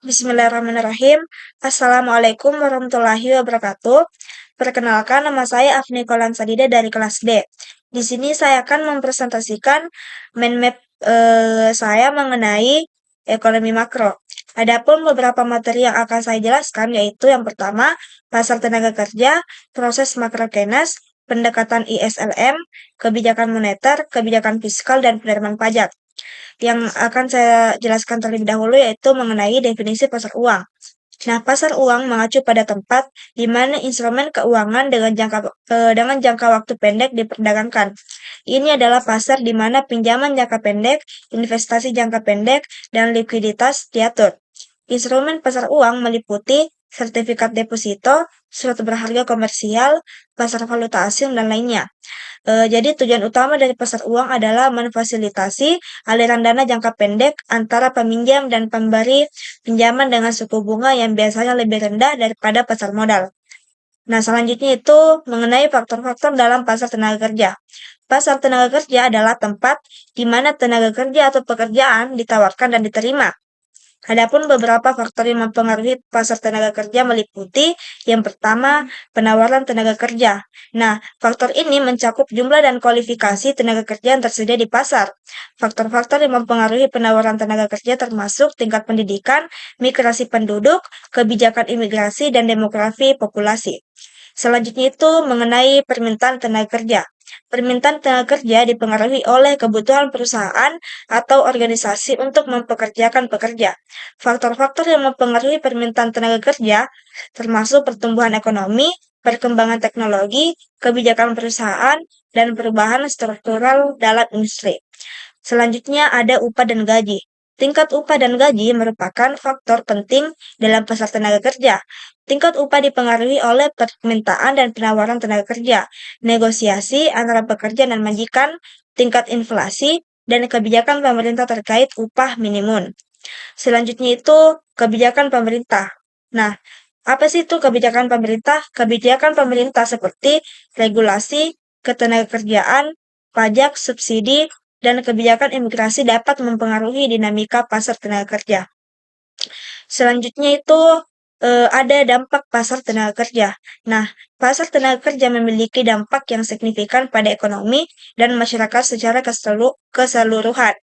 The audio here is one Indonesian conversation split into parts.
Bismillahirrahmanirrahim. Assalamualaikum warahmatullahi wabarakatuh. Perkenalkan, nama saya Afni Kolan Sadida dari kelas D. Di sini saya akan mempresentasikan mind map saya mengenai ekonomi makro. Adapun beberapa materi yang akan saya jelaskan yaitu yang pertama, pasar tenaga kerja, proses makrofinans, pendekatan ISLM, kebijakan moneter, kebijakan fiskal, dan penerimaan pajak. Yang akan saya jelaskan terlebih dahulu yaitu mengenai definisi pasar uang. Nah, pasar uang mengacu pada tempat di mana instrumen keuangan dengan jangka waktu pendek diperdagangkan. Ini adalah pasar di mana pinjaman jangka pendek, investasi jangka pendek, dan likuiditas diatur. Instrumen pasar uang meliputi sertifikat deposito, surat berharga komersial, pasar valuta asing, dan lainnya. Jadi tujuan utama dari pasar uang adalah memfasilitasi aliran dana jangka pendek antara peminjam dan pemberi pinjaman dengan suku bunga yang biasanya lebih rendah daripada pasar modal. Nah, selanjutnya itu mengenai faktor-faktor dalam pasar tenaga kerja. Pasar tenaga kerja adalah tempat di mana tenaga kerja atau pekerjaan ditawarkan dan diterima. Adapun beberapa faktor yang mempengaruhi pasar tenaga kerja meliputi yang pertama, penawaran tenaga kerja. Nah, faktor ini mencakup jumlah dan kualifikasi tenaga kerja yang tersedia di pasar. Faktor-faktor yang mempengaruhi penawaran tenaga kerja termasuk tingkat pendidikan, migrasi penduduk, kebijakan imigrasi, dan demografi populasi. Selanjutnya itu mengenai permintaan tenaga kerja. Permintaan tenaga kerja dipengaruhi oleh kebutuhan perusahaan atau organisasi untuk mempekerjakan pekerja. Faktor-faktor yang mempengaruhi permintaan tenaga kerja termasuk pertumbuhan ekonomi, perkembangan teknologi, kebijakan perusahaan, dan perubahan struktural dalam industri. Selanjutnya ada upah dan gaji. Tingkat upah dan gaji merupakan faktor penting dalam pasar tenaga kerja. Tingkat upah dipengaruhi oleh permintaan dan penawaran tenaga kerja, negosiasi antara pekerja dan majikan, tingkat inflasi, dan kebijakan pemerintah terkait upah minimum. Selanjutnya itu kebijakan pemerintah. Nah, apa sih itu kebijakan pemerintah? Kebijakan pemerintah seperti regulasi, ketenagakerjaan, pajak, subsidi, dan kebijakan imigrasi dapat mempengaruhi dinamika pasar tenaga kerja. Selanjutnya itu ada dampak pasar tenaga kerja. Nah, pasar tenaga kerja memiliki dampak yang signifikan pada ekonomi dan masyarakat secara keseluruhan.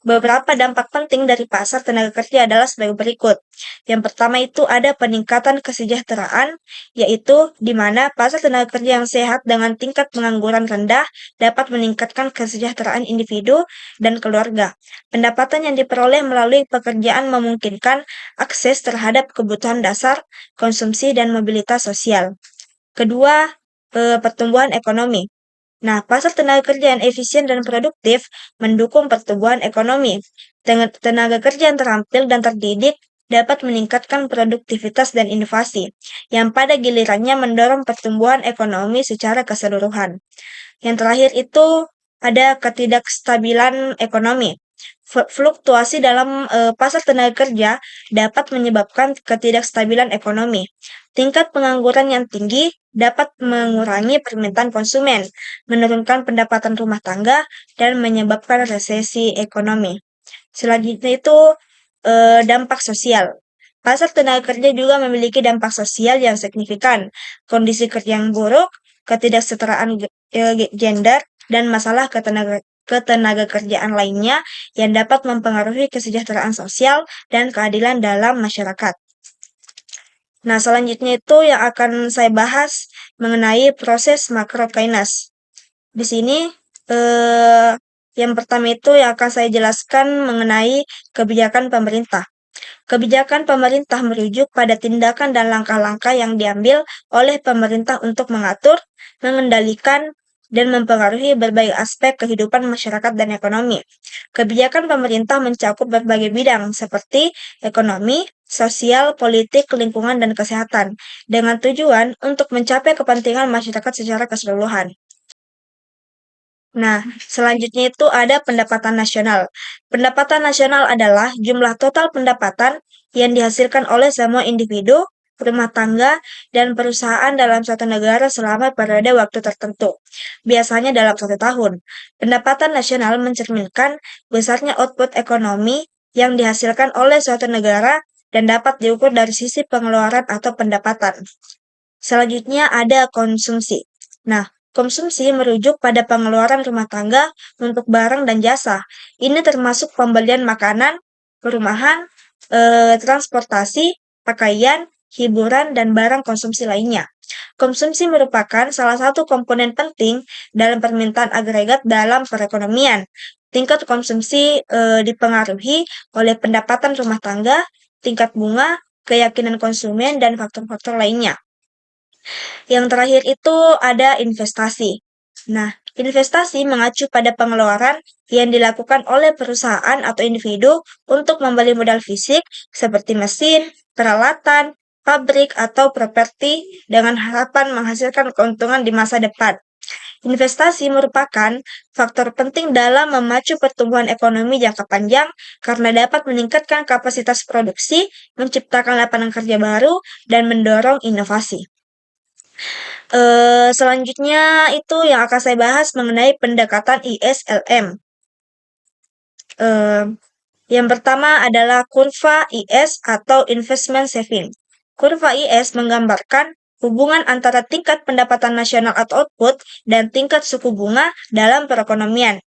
Beberapa dampak penting dari pasar tenaga kerja adalah sebagai berikut. Yang pertama itu ada peningkatan kesejahteraan, yaitu di mana pasar tenaga kerja yang sehat dengan tingkat pengangguran rendah dapat meningkatkan kesejahteraan individu dan keluarga. Pendapatan yang diperoleh melalui pekerjaan memungkinkan akses terhadap kebutuhan dasar, konsumsi, dan mobilitas sosial. Kedua, pertumbuhan ekonomi. Nah, pasar tenaga kerja yang efisien dan produktif mendukung pertumbuhan ekonomi. Tenaga kerja yang terampil dan terdidik dapat meningkatkan produktivitas dan inovasi, yang pada gilirannya mendorong pertumbuhan ekonomi secara keseluruhan. Yang terakhir itu ada ketidakstabilan ekonomi. Fluktuasi dalam pasar tenaga kerja dapat menyebabkan ketidakstabilan ekonomi. Tingkat pengangguran yang tinggi dapat mengurangi permintaan konsumen, menurunkan pendapatan rumah tangga, dan menyebabkan resesi ekonomi. Selanjutnya itu dampak sosial. Pasar tenaga kerja juga memiliki dampak sosial yang signifikan. Kondisi kerja yang buruk, ketidaksetaraan gender, dan masalah ketenaga kerjaan lainnya yang dapat mempengaruhi kesejahteraan sosial dan keadilan dalam masyarakat. Nah, selanjutnya itu yang akan saya bahas mengenai proses makrofinans. Di sini eh, yang pertama itu yang akan saya jelaskan mengenai kebijakan pemerintah. Kebijakan pemerintah merujuk pada tindakan dan langkah-langkah yang diambil oleh pemerintah untuk mengatur, mengendalikan, dan mempengaruhi berbagai aspek kehidupan masyarakat dan ekonomi. Kebijakan pemerintah mencakup berbagai bidang seperti ekonomi, sosial, politik, lingkungan, dan kesehatan, dengan tujuan untuk mencapai kepentingan masyarakat secara keseluruhan. Nah, selanjutnya itu ada pendapatan nasional. Pendapatan nasional adalah jumlah total pendapatan yang dihasilkan oleh semua individu, rumah tangga, dan perusahaan dalam suatu negara selama periode waktu tertentu, biasanya dalam 1 tahun. Pendapatan nasional mencerminkan besarnya output ekonomi yang dihasilkan oleh suatu negara dan dapat diukur dari sisi pengeluaran atau pendapatan. Selanjutnya ada konsumsi. Nah, konsumsi merujuk pada pengeluaran rumah tangga untuk barang dan jasa. Ini termasuk pembelian makanan, perumahan, transportasi, pakaian, hiburan, dan barang konsumsi lainnya. Konsumsi merupakan salah satu komponen penting dalam permintaan agregat dalam perekonomian. Tingkat konsumsi dipengaruhi oleh pendapatan rumah tangga, tingkat bunga, keyakinan konsumen, dan faktor-faktor lainnya. Yang terakhir itu ada investasi. Nah, investasi mengacu pada pengeluaran yang dilakukan oleh perusahaan atau individu untuk membeli modal fisik seperti mesin, peralatan, pabrik, atau properti dengan harapan menghasilkan keuntungan di masa depan. Investasi merupakan faktor penting dalam memacu pertumbuhan ekonomi jangka panjang karena dapat meningkatkan kapasitas produksi, menciptakan lapangan kerja baru, dan mendorong inovasi. Selanjutnya itu yang akan saya bahas mengenai pendekatan ISLM. Yang pertama adalah kurva IS atau Investment Saving. Kurva IS menggambarkan hubungan antara tingkat pendapatan nasional atau output dan tingkat suku bunga dalam perekonomian.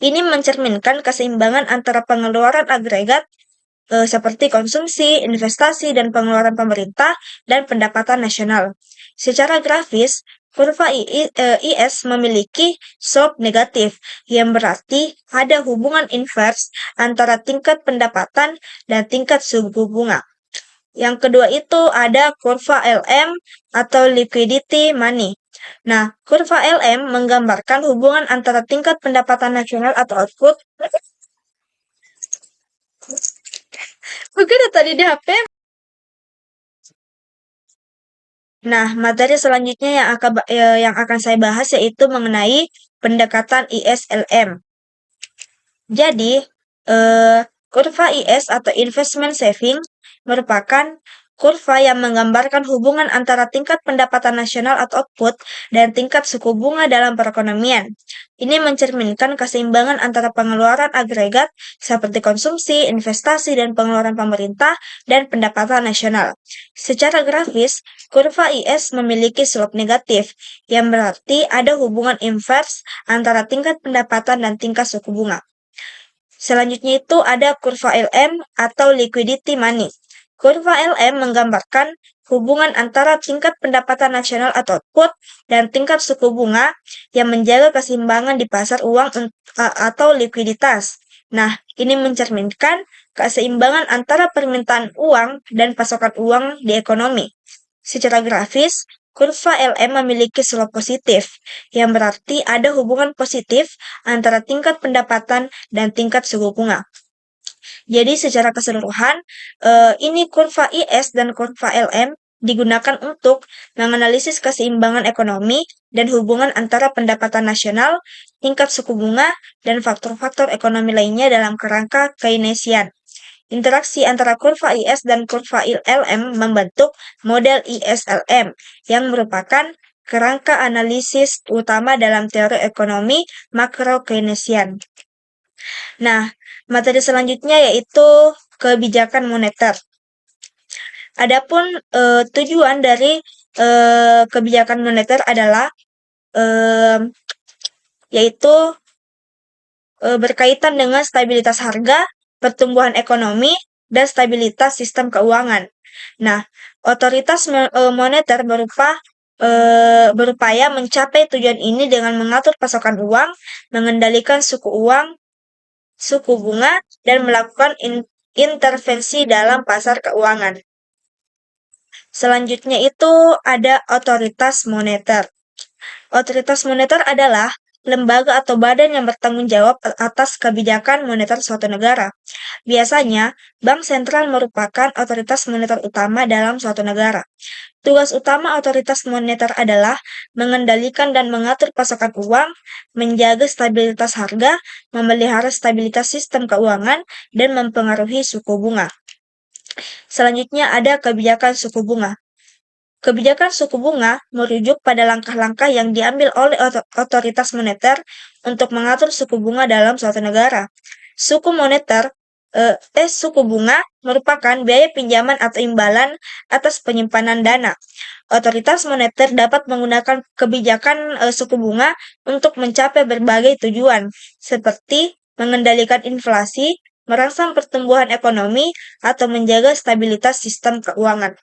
Ini mencerminkan keseimbangan antara pengeluaran agregat seperti konsumsi, investasi, dan pengeluaran pemerintah dan pendapatan nasional. Secara grafis, kurva IS memiliki slope negatif, yang berarti ada hubungan invers antara tingkat pendapatan dan tingkat suku bunga. Yang kedua itu ada kurva LM atau liquidity money. Nah, kurva LM menggambarkan hubungan antara tingkat pendapatan nasional atau output. Mungkin tadi di HP. Nah, materi selanjutnya yang akan saya bahas yaitu mengenai pendekatan ISLM. Jadi, kurva IS atau Investment Saving merupakan kurva yang menggambarkan hubungan antara tingkat pendapatan nasional atau output dan tingkat suku bunga dalam perekonomian. Ini mencerminkan keseimbangan antara pengeluaran agregat seperti konsumsi, investasi, dan pengeluaran pemerintah dan pendapatan nasional. Secara grafis, kurva IS memiliki slope negatif, yang berarti ada hubungan invers antara tingkat pendapatan dan tingkat suku bunga. Selanjutnya itu ada kurva LM atau liquidity money. Kurva LM menggambarkan hubungan antara tingkat pendapatan nasional atau output dan tingkat suku bunga yang menjaga keseimbangan di pasar uang atau likuiditas. Nah, ini mencerminkan keseimbangan antara permintaan uang dan pasokan uang di ekonomi. Secara grafis, kurva LM memiliki slope positif, yang berarti ada hubungan positif antara tingkat pendapatan dan tingkat suku bunga. Jadi secara keseluruhan, ini kurva IS dan kurva LM digunakan untuk menganalisis keseimbangan ekonomi dan hubungan antara pendapatan nasional, tingkat suku bunga, dan faktor-faktor ekonomi lainnya dalam kerangka Keynesian. Interaksi antara kurva IS dan kurva LM membentuk model ISLM yang merupakan kerangka analisis utama dalam teori ekonomi makro Keynesian. Nah, materi selanjutnya yaitu kebijakan moneter. Adapun tujuan dari kebijakan moneter adalah yaitu berkaitan dengan stabilitas harga, pertumbuhan ekonomi, dan stabilitas sistem keuangan. Nah, otoritas moneter berupaya mencapai tujuan ini dengan mengatur pasokan uang, mengendalikan suku bunga, dan melakukan intervensi dalam pasar keuangan. Selanjutnya itu ada otoritas moneter. Otoritas moneter adalah lembaga atau badan yang bertanggung jawab atas kebijakan moneter suatu negara. Biasanya, bank sentral merupakan otoritas moneter utama dalam suatu negara. Tugas utama otoritas moneter adalah mengendalikan dan mengatur pasokan uang, menjaga stabilitas harga, memelihara stabilitas sistem keuangan, dan mempengaruhi suku bunga. Selanjutnya ada kebijakan suku bunga. Kebijakan suku bunga merujuk pada langkah-langkah yang diambil oleh otoritas moneter untuk mengatur suku bunga dalam suatu negara. Suku moneter suku bunga merupakan biaya pinjaman atau imbalan atas penyimpanan dana. Otoritas moneter dapat menggunakan kebijakan suku bunga untuk mencapai berbagai tujuan, seperti mengendalikan inflasi, merangsang pertumbuhan ekonomi, atau menjaga stabilitas sistem keuangan.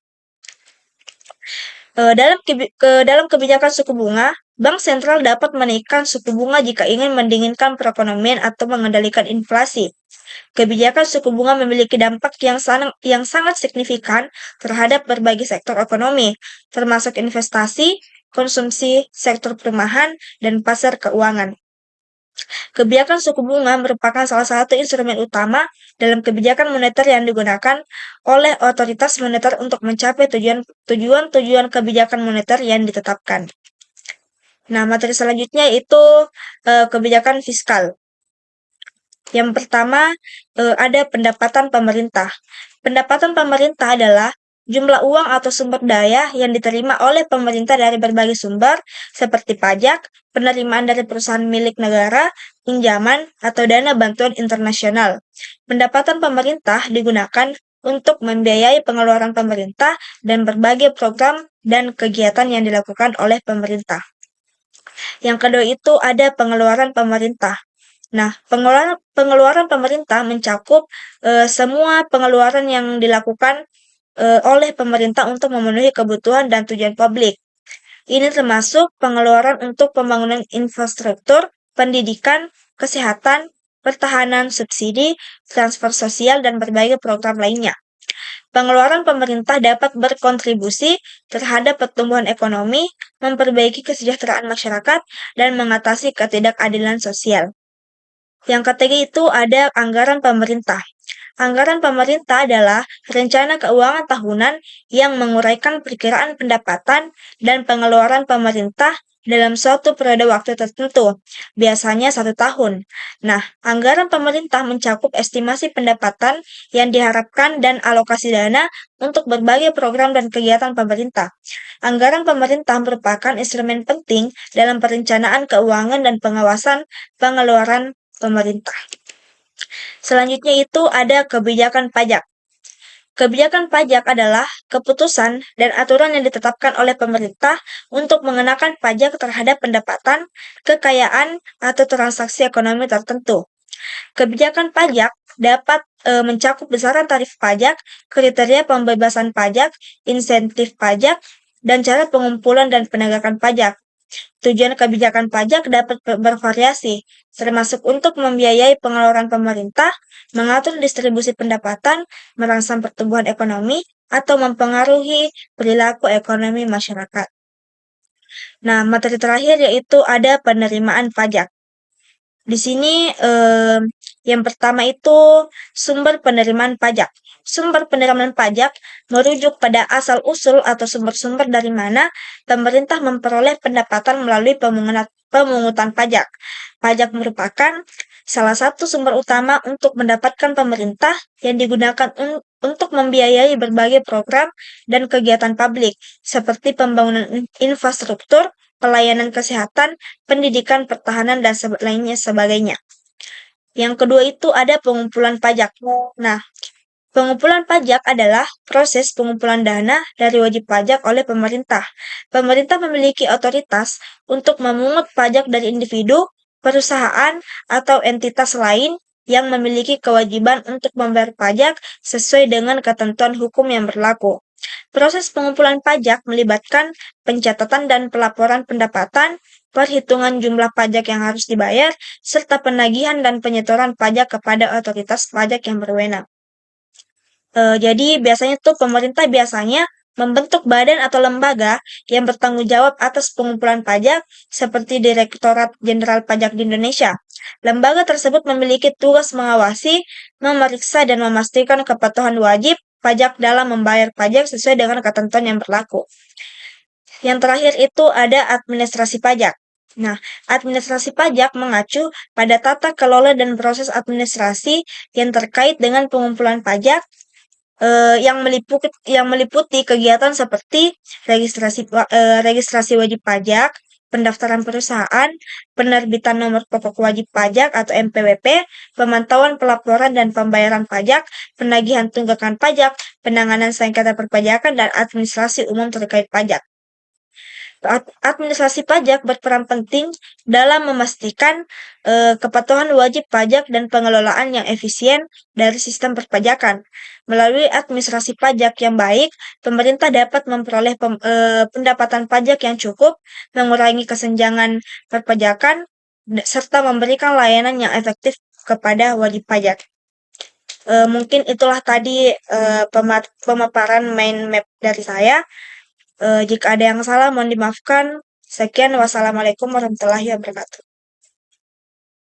Dalam kebijakan suku bunga, bank sentral dapat menaikkan suku bunga jika ingin mendinginkan perekonomian atau mengendalikan inflasi. Kebijakan suku bunga memiliki dampak yang sangat signifikan terhadap berbagai sektor ekonomi, termasuk investasi, konsumsi, sektor perumahan, dan pasar keuangan. Kebijakan suku bunga merupakan salah satu instrumen utama dalam kebijakan moneter yang digunakan oleh otoritas moneter untuk mencapai tujuan-tujuan kebijakan moneter yang ditetapkan. Nah, materi selanjutnya itu kebijakan fiskal. Yang pertama, ada pendapatan pemerintah. Pendapatan pemerintah adalah jumlah uang atau sumber daya yang diterima oleh pemerintah dari berbagai sumber, seperti pajak, penerimaan dari perusahaan milik negara, pinjaman, atau dana bantuan internasional. Pendapatan pemerintah digunakan untuk membiayai pengeluaran pemerintah dan berbagai program dan kegiatan yang dilakukan oleh pemerintah. Yang kedua itu ada pengeluaran pemerintah. Nah, pengeluaran pemerintah mencakup semua pengeluaran yang dilakukan oleh pemerintah untuk memenuhi kebutuhan dan tujuan publik. Ini termasuk pengeluaran untuk pembangunan infrastruktur, pendidikan, kesehatan, pertahanan, subsidi, transfer sosial, dan berbagai program lainnya. Pengeluaran pemerintah dapat berkontribusi terhadap pertumbuhan ekonomi, memperbaiki kesejahteraan masyarakat, dan mengatasi ketidakadilan sosial. Yang ketiga itu ada anggaran pemerintah. Anggaran pemerintah adalah rencana keuangan tahunan yang menguraikan perkiraan pendapatan dan pengeluaran pemerintah dalam suatu periode waktu tertentu, biasanya 1 tahun. Nah, anggaran pemerintah mencakup estimasi pendapatan yang diharapkan dan alokasi dana untuk berbagai program dan kegiatan pemerintah. Anggaran pemerintah merupakan instrumen penting dalam perencanaan keuangan dan pengawasan pengeluaran pemerintah. Selanjutnya itu ada kebijakan pajak. Kebijakan pajak adalah keputusan dan aturan yang ditetapkan oleh pemerintah untuk mengenakan pajak terhadap pendapatan, kekayaan, atau transaksi ekonomi tertentu. Kebijakan pajak dapat mencakup besaran tarif pajak, kriteria pembebasan pajak, insentif pajak, dan cara pengumpulan dan penegakan pajak. Tujuan kebijakan pajak dapat bervariasi, termasuk untuk membiayai pengeluaran pemerintah, mengatur distribusi pendapatan, merangsang pertumbuhan ekonomi, atau mempengaruhi perilaku ekonomi masyarakat. Nah, materi terakhir yaitu ada penerimaan pajak. Di sini yang pertama itu sumber penerimaan pajak. Sumber penerimaan pajak merujuk pada asal-usul atau sumber-sumber dari mana pemerintah memperoleh pendapatan melalui pemungutan pajak. Pajak merupakan salah satu sumber utama untuk mendapatkan pemerintah yang digunakan untuk membiayai berbagai program dan kegiatan publik, seperti pembangunan infrastruktur, pelayanan kesehatan, pendidikan, pertahanan, dan lainnya sebagainya. Yang kedua itu ada pengumpulan pajak. Nah, pengumpulan pajak adalah proses pengumpulan dana dari wajib pajak oleh pemerintah. Pemerintah memiliki otoritas untuk memungut pajak dari individu, perusahaan, atau entitas lain yang memiliki kewajiban untuk membayar pajak sesuai dengan ketentuan hukum yang berlaku. Proses pengumpulan pajak melibatkan pencatatan dan pelaporan pendapatan, perhitungan jumlah pajak yang harus dibayar, serta penagihan dan penyetoran pajak kepada otoritas pajak yang berwenang. Jadi biasanya pemerintah biasanya membentuk badan atau lembaga yang bertanggung jawab atas pengumpulan pajak seperti Direktorat Jenderal Pajak di Indonesia. Lembaga tersebut memiliki tugas mengawasi, memeriksa, dan memastikan kepatuhan wajib pajak dalam membayar pajak sesuai dengan ketentuan yang berlaku. Yang terakhir itu ada administrasi pajak. Nah, administrasi pajak mengacu pada tata kelola dan proses administrasi yang terkait dengan pengumpulan pajak yang meliputi kegiatan seperti registrasi wajib pajak, pendaftaran perusahaan, penerbitan nomor pokok wajib pajak atau NPWP, pemantauan pelaporan dan pembayaran pajak, penagihan tunggakan pajak, penanganan sengketa perpajakan, dan administrasi umum terkait pajak. Administrasi pajak berperan penting dalam memastikan kepatuhan wajib pajak dan pengelolaan yang efisien dari sistem perpajakan. Melalui administrasi pajak yang baik, pemerintah dapat memperoleh pendapatan pajak yang cukup, mengurangi kesenjangan perpajakan, serta memberikan layanan yang efektif kepada wajib pajak. Mungkin itulah tadi pemaparan mind map dari saya. Jika ada yang salah mohon dimaafkan. Sekian, wassalamualaikum warahmatullahi wabarakatuh.